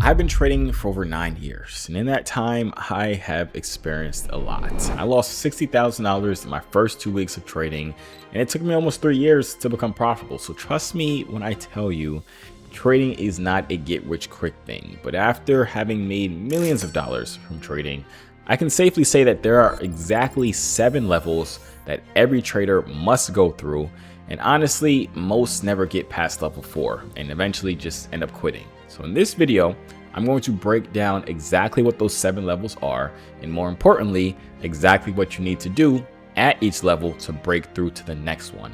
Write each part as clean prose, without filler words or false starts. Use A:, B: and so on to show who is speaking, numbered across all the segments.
A: I've been trading for over 9 years, and in that time, I have experienced a lot. I lost $60,000 in my first 2 weeks of trading, and it took me almost 3 years to become profitable. So trust me when I tell you, trading is not a get-rich-quick thing. But after having made millions of dollars from trading, I can safely say that there are exactly 7 levels that every trader must go through, and honestly, most never get past level 4 and eventually just end up quitting. So in this video, I'm going to break down exactly what those 7 levels are, and more importantly, exactly what you need to do at each level to break through to the next one.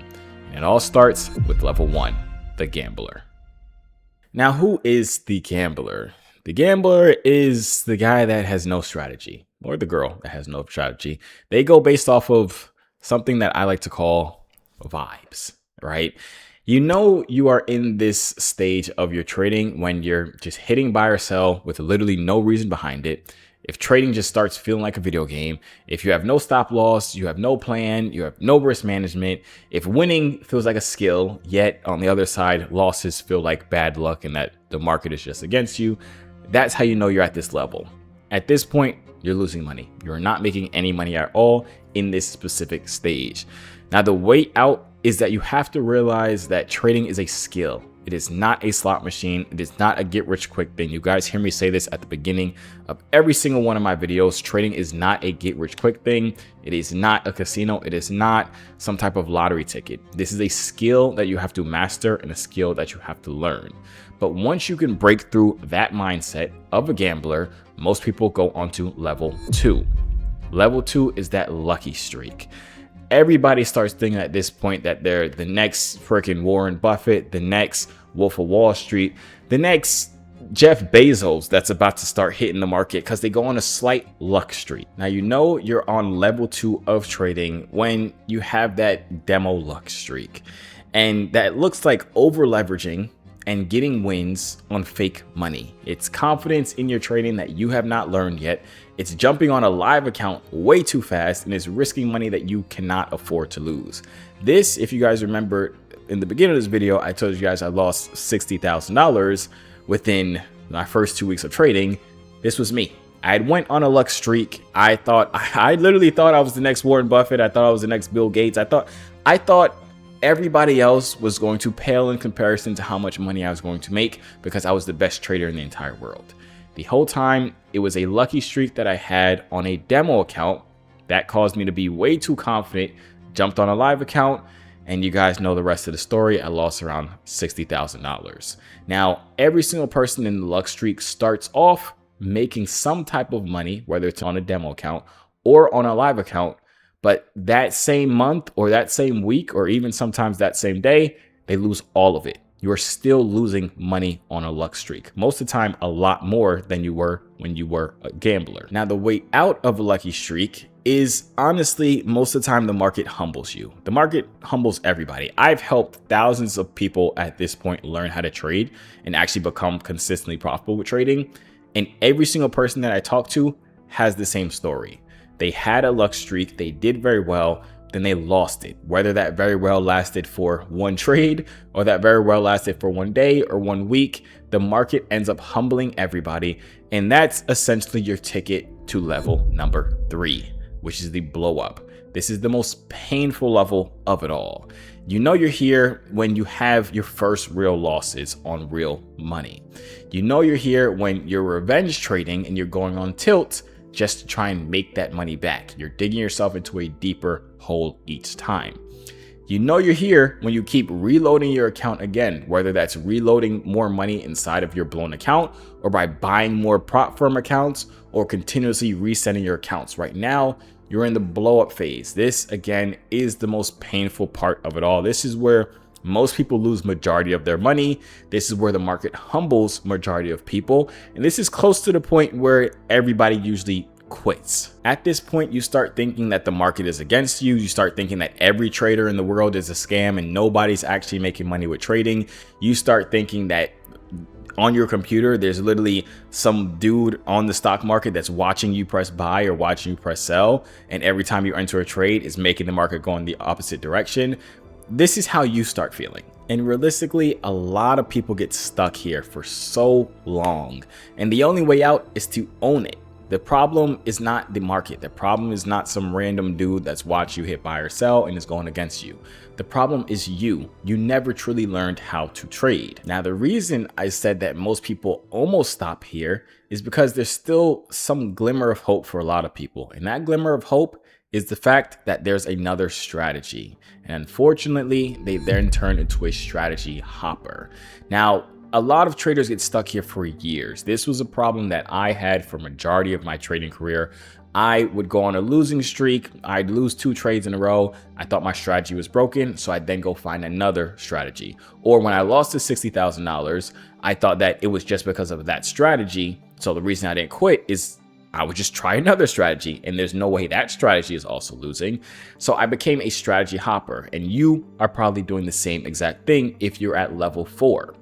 A: And it all starts with level 1, the gambler. Now, who is the gambler? The gambler is the guy that has no strategy, or the girl that has no strategy. They go based off of something that I like to call vibes, right? You know you are in this stage of your trading when you're just hitting buy or sell with literally no reason behind it. If trading just starts feeling like a video game, if you have no stop loss, you have no plan, you have no risk management, if winning feels like a skill, yet on the other side, losses feel like bad luck and that the market is just against you, that's how you know you're at this level. At this point, you're losing money. You're not making any money at all in this specific stage. Now, the way out is that you have to realize that trading is a skill. It is not a slot machine. It is not a get rich quick thing. You guys hear me say this at the beginning of every single one of my videos. Trading is not a get rich quick thing. It is not a casino. It is not some type of lottery ticket. This is a skill that you have to master and a skill that you have to learn. But once you can break through that mindset of a gambler, most people go on to level 2. Level 2 is that lucky streak. Everybody starts thinking at this point that they're the next freaking Warren Buffett, the next Wolf of Wall Street, the next Jeff Bezos that's about to start hitting the market because they go on a slight luck streak. Now, you know you're on level 2 of trading when you have that demo luck streak. And that looks like over leveraging and getting wins on fake money. It's confidence in your trading that you have not learned yet. It's jumping on a live account way too fast, and it's risking money that you cannot afford to lose. This, if you guys remember in the beginning of this video, I told you guys I lost $60,000 within my first 2 weeks of trading. This was me. I had went on a luck streak. I literally thought I was the next Warren Buffett. I thought I was the next Bill Gates. I thought everybody else was going to pale in comparison to how much money I was going to make because I was the best trader in the entire world. The whole time, it was a lucky streak that I had on a demo account that caused me to be way too confident, jumped on a live account, and you guys know the rest of the story. I lost around $60,000. Now, every single person in the luck streak starts off making some type of money, whether it's on a demo account or on a live account. But that same month or that same week or even sometimes that same day, they lose all of it. You are still losing money on a luck streak. Most of the time, a lot more than you were when you were a gambler. Now, the way out of a lucky streak is honestly, most of the time, the market humbles you. The market humbles everybody. I've helped thousands of people at this point learn how to trade and actually become consistently profitable with trading. And every single person that I talk to has the same story. They had a luck streak, they did very well, then they lost it. Whether that very well lasted for one trade or that very well lasted for 1 day or 1 week, the market ends up humbling everybody. And that's essentially your ticket to level number 3, which is the blow up. This is the most painful level of it all. You know you're here when you have your first real losses on real money. You know you're here when you're revenge trading and you're going on tilt just to try and make that money back. You're digging yourself into a deeper hole each time. You know you're here when you keep reloading your account again, whether that's reloading more money inside of your blown account or by buying more prop firm accounts or continuously resetting your accounts. Right now, you're in the blow up phase. This again is the most painful part of it all. This is where most people lose majority of their money. This is where the market humbles majority of people. And this is close to the point where everybody usually quits. At this point, you start thinking that the market is against you. You start thinking that every trader in the world is a scam and nobody's actually making money with trading. You start thinking that on your computer, there's literally some dude on the stock market that's watching you press buy or watching you press sell. And every time you enter a trade, is making the market go in the opposite direction. this is how you start feeling. And realistically, a lot of people get stuck here for so long. And the only way out is to own it. The problem is not the market. The problem is not some random dude that's watched you hit buy or sell and is going against you. The problem is you. You never truly learned how to trade. Now, the reason I said that most people almost stop here is because there's still some glimmer of hope for a lot of people. And that glimmer of hope is the fact that there's another strategy. And unfortunately, they then turn into a strategy hopper. Now, a lot of traders get stuck here for years. This was a problem that I had for majority of my trading career. I would go on a losing streak. I'd lose 2 trades in a row. I thought my strategy was broken, so I'd then go find another strategy. Or when I lost to $60,000, I thought that it was just because of that strategy. So the reason I didn't quit is I would just try another strategy, and there's no way that strategy is also losing. So I became a strategy hopper, and you are probably doing the same exact thing if you're at level 4.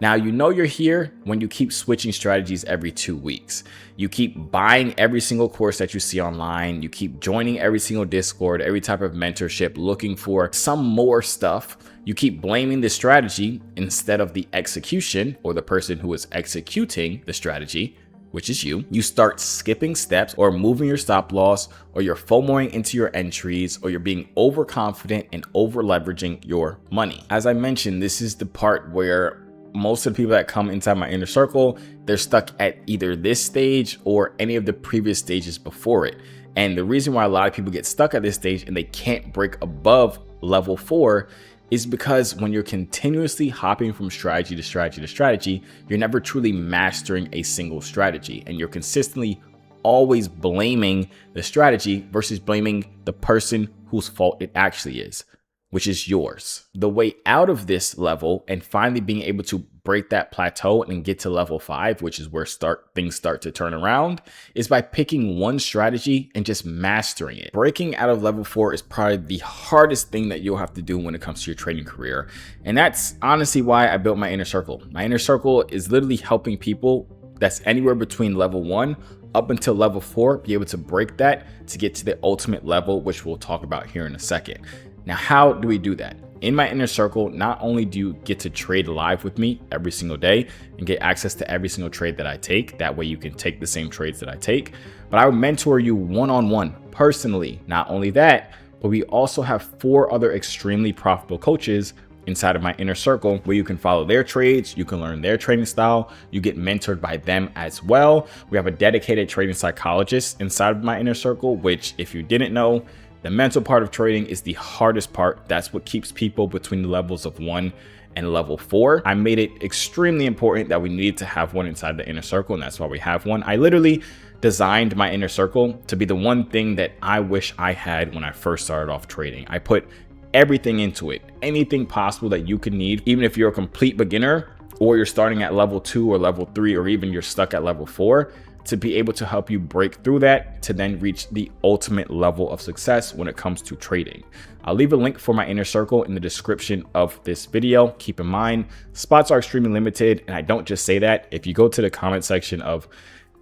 A: Now, you know you're here when you keep switching strategies every 2 weeks. You keep buying every single course that you see online. You keep joining every single Discord, every type of mentorship, looking for some more stuff. You keep blaming the strategy instead of the execution or the person who is executing the strategy, which is you. You start skipping steps or moving your stop loss, or you're FOMOing into your entries, or you're being overconfident and over leveraging your money. As I mentioned, this is the part where most of the people that come inside my inner circle, they're stuck at either this stage or any of the previous stages before it. And the reason why a lot of people get stuck at this stage and they can't break above level 4 is because when you're continuously hopping from strategy to strategy to strategy, you're never truly mastering a single strategy, and you're consistently always blaming the strategy versus blaming the person whose fault it actually is, which is yours. The way out of this level and finally being able to break that plateau and get to level 5, which is where things start to turn around, is by picking one strategy and just mastering it. Breaking out of level 4 is probably the hardest thing that you'll have to do when it comes to your trading career. And that's honestly why I built my inner circle. My inner circle is literally helping people that's anywhere between level 1 up until level 4 be able to break that to get to the ultimate level, which we'll talk about here in a second. Now, how do we do that? In my inner circle, not only do you get to trade live with me every single day and get access to every single trade that I take, that way you can take the same trades that I take, but I will mentor you one-on-one personally. Not only that, but we also have 4 other extremely profitable coaches inside of my inner circle where you can follow their trades, you can learn their trading style, you get mentored by them as well. We have a dedicated trading psychologist inside of my inner circle, which, if you didn't know, the mental part of trading is the hardest part. That's what keeps people between the levels of 1 and level 4. I made it extremely important that we needed to have one inside the inner circle, and that's why we have one. I literally designed my inner circle to be the one thing that I wish I had when I first started off trading. I put everything into it, anything possible that you could need, even if you're a complete beginner or you're starting at level 2 or level 3, or even you're stuck at level 4, to be able to help you break through that to then reach the ultimate level of success when it comes to trading. I'll leave a link for my inner circle in the description of this video. Keep in mind, spots are extremely limited, and I don't just say that. If you go to the comment section of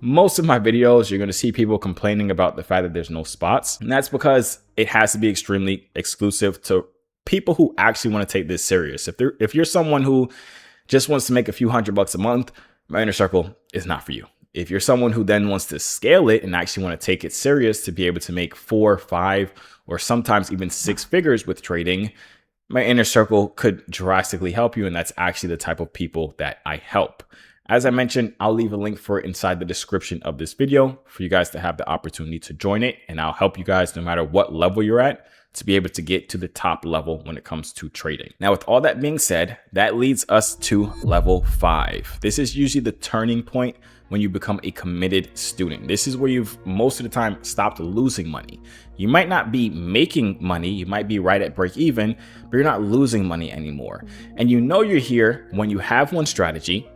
A: most of my videos, you're going to see people complaining about the fact that there's no spots, and that's because it has to be extremely exclusive to people who actually want to take this serious. If you're someone who just wants to make a few $100 a month, my inner circle is not for you. If you're someone who then wants to scale it and actually want to take it serious to be able to make 4, 5, or sometimes even 6 figures with trading, my inner circle could drastically help you. And that's actually the type of people that I help. As I mentioned, I'll leave a link for it inside the description of this video for you guys to have the opportunity to join it. And I'll help you guys no matter what level you're at to be able to get to the top level when it comes to trading. Now, with all that being said, that leads us to level 5. This is usually the turning point when you become a committed student. This is where you've most of the time stopped losing money. You might not be making money, you might be right at break even, but you're not losing money anymore. And you know you're here when you have one strategy,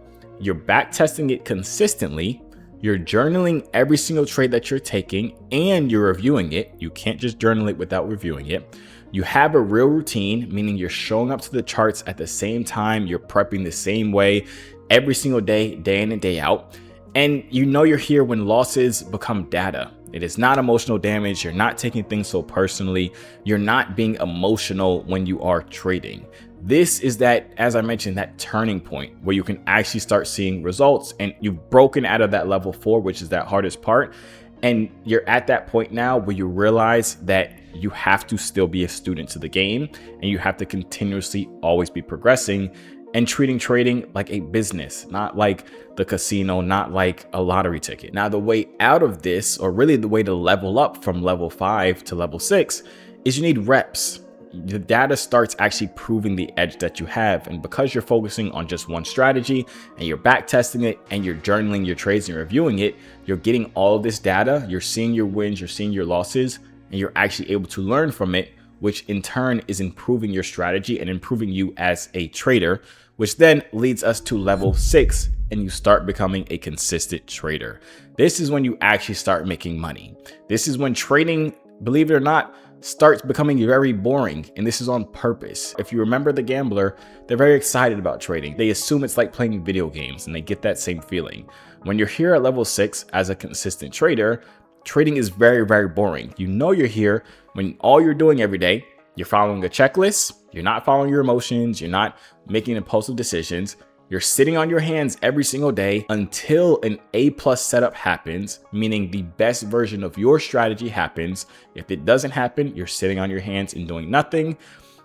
A: you're back testing it consistently, you're journaling every single trade that you're taking, and you're reviewing it. You can't just journal it without reviewing it. You have a real routine, meaning you're showing up to the charts at the same time, you're prepping the same way every single day, day in and day out. And you know you're here when losses become data. It is not emotional damage. You're not taking things so personally. You're not being emotional when you are trading. This is that, as I mentioned, that turning point where you can actually start seeing results, and you've broken out of that level 4, which is that hardest part. And you're at that point now where you realize that you have to still be a student to the game, and you have to continuously always be progressing and treating trading like a business, not like the casino, not like a lottery ticket. Now, the way out of this, or really the way to level up from level 5 to level 6, is you need reps. The data starts actually proving the edge that you have. And because you're focusing on just one strategy and you're back testing it and you're journaling your trades and reviewing it, you're getting all of this data, you're seeing your wins, you're seeing your losses, and you're actually able to learn from it, which in turn is improving your strategy and improving you as a trader, which then leads us to level 6, and you start becoming a consistent trader. This is when you actually start making money. This is when trading, believe it or not, starts becoming very boring, and this is on purpose. If you remember The Gambler, they're very excited about trading. They assume it's like playing video games, and they get that same feeling. When you're here at level 6 as a consistent trader, trading is very, very boring. You know you're here when all you're doing every day, you're following a checklist, you're not following your emotions, you're not making impulsive decisions. You're sitting on your hands every single day until an A+ setup happens, meaning the best version of your strategy happens. If it doesn't happen, you're sitting on your hands and doing nothing.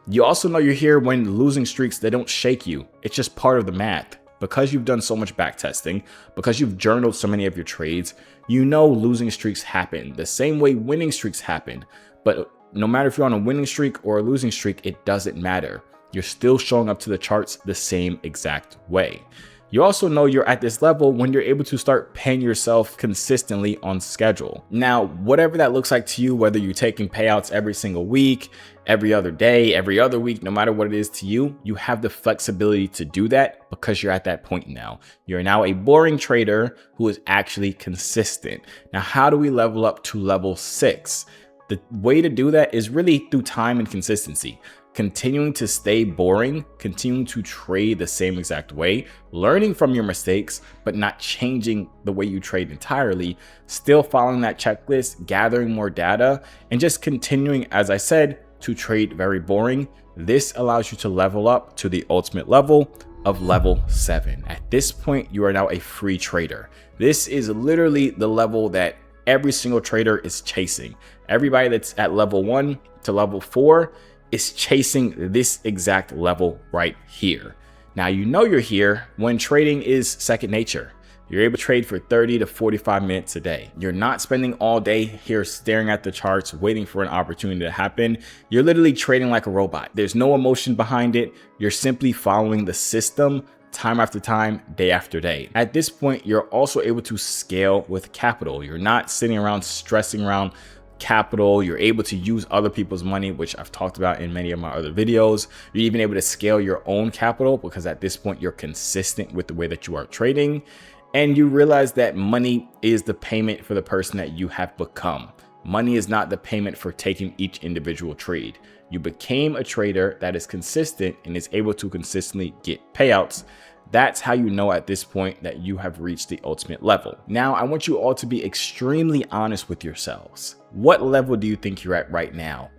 A: You also know you're here when losing streaks, they don't shake you. It's just part of the math. Because you've done so much back testing, because you've journaled so many of your trades, you know losing streaks happen the same way winning streaks happen. But no matter if you're on a winning streak or a losing streak, it doesn't matter. You're still showing up to the charts the same exact way. You also know you're at this level when you're able to start paying yourself consistently on schedule. Now, whatever that looks like to you, whether you're taking payouts every single week, every other day, every other week, no matter what it is to you, you have the flexibility to do that because you're at that point now. You're now a boring trader who is actually consistent. Now, how do we level up to level 6? The way to do that is really through time and consistency. Continuing to stay boring, continuing to trade the same exact way, learning from your mistakes, but not changing the way you trade entirely, still following that checklist, gathering more data, and just continuing, as I said, to trade very boring. This allows you to level up to the ultimate level of level 7. At this point, you are now a free trader. This is literally the level that every single trader is chasing. Everybody that's at level 1 to level 4 is chasing this exact level right here. Now, you know you're here when trading is second nature. You're able to trade for 30 to 45 minutes a day. You're not spending all day here staring at the charts, waiting for an opportunity to happen. You're literally trading like a robot. There's no emotion behind it. You're simply following the system time after time, day after day. At this point, you're also able to scale with capital. You're not sitting around stressing around capital. You're able to use other people's money, which I've talked about in many of my other videos. You're even able to scale your own capital because at this point you're consistent with the way that you are trading, and you realize that money is the payment for the person that you have become. Money is not the payment for taking each individual trade. You became a trader that is consistent and is able to consistently get payouts. That's how you know at this point that you have reached the ultimate level. Now, I want you all to be extremely honest with yourselves. What level do you think you're at right now?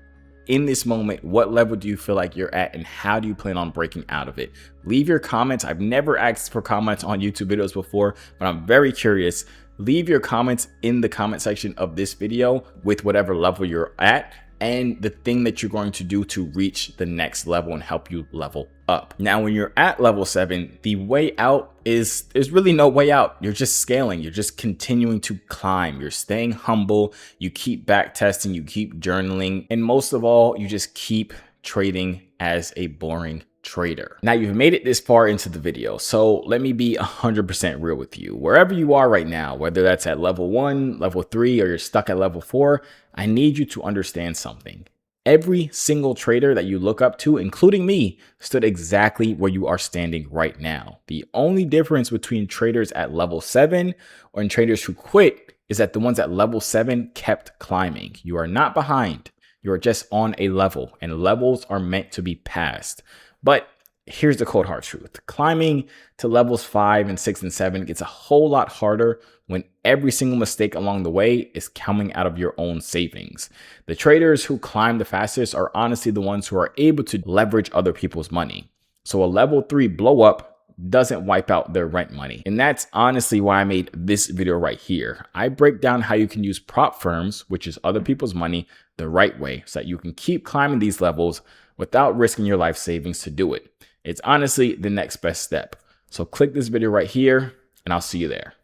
A: In this moment, what level do you feel like you're at, and how do you plan on breaking out of it? Leave your comments. I've never asked for comments on YouTube videos before, but I'm very curious. Leave your comments in the comment section of this video with whatever level you're at and the thing that you're going to do to reach the next level and help you level up. Now, when you're at level 7, the way out there's really no way out. You're just scaling. You're just continuing to climb. You're staying humble. You keep back testing. You keep journaling. And most of all, you just keep trading as a boring trader. Now, you've made it this far into the video, so let me be 100% real with you. Wherever you are right now, whether that's at level 1, level 3, or you're stuck at level 4, I need you to understand something. Every single trader that you look up to, including me, stood exactly where you are standing right now. The only difference between traders at level 7 and traders who quit is that the ones at level 7 kept climbing. You are not behind. You are just on a level, and levels are meant to be passed. But here's the cold hard truth. Climbing to levels 5 and 6 and 7 gets a whole lot harder when every single mistake along the way is coming out of your own savings. The traders who climb the fastest are honestly the ones who are able to leverage other people's money. So a level 3 blow up doesn't wipe out their rent money. And that's honestly why I made this video right here. I break down how you can use prop firms, which is other people's money, the right way so that you can keep climbing these levels without risking your life savings to do it. It's honestly the next best step. So click this video right here and I'll see you there.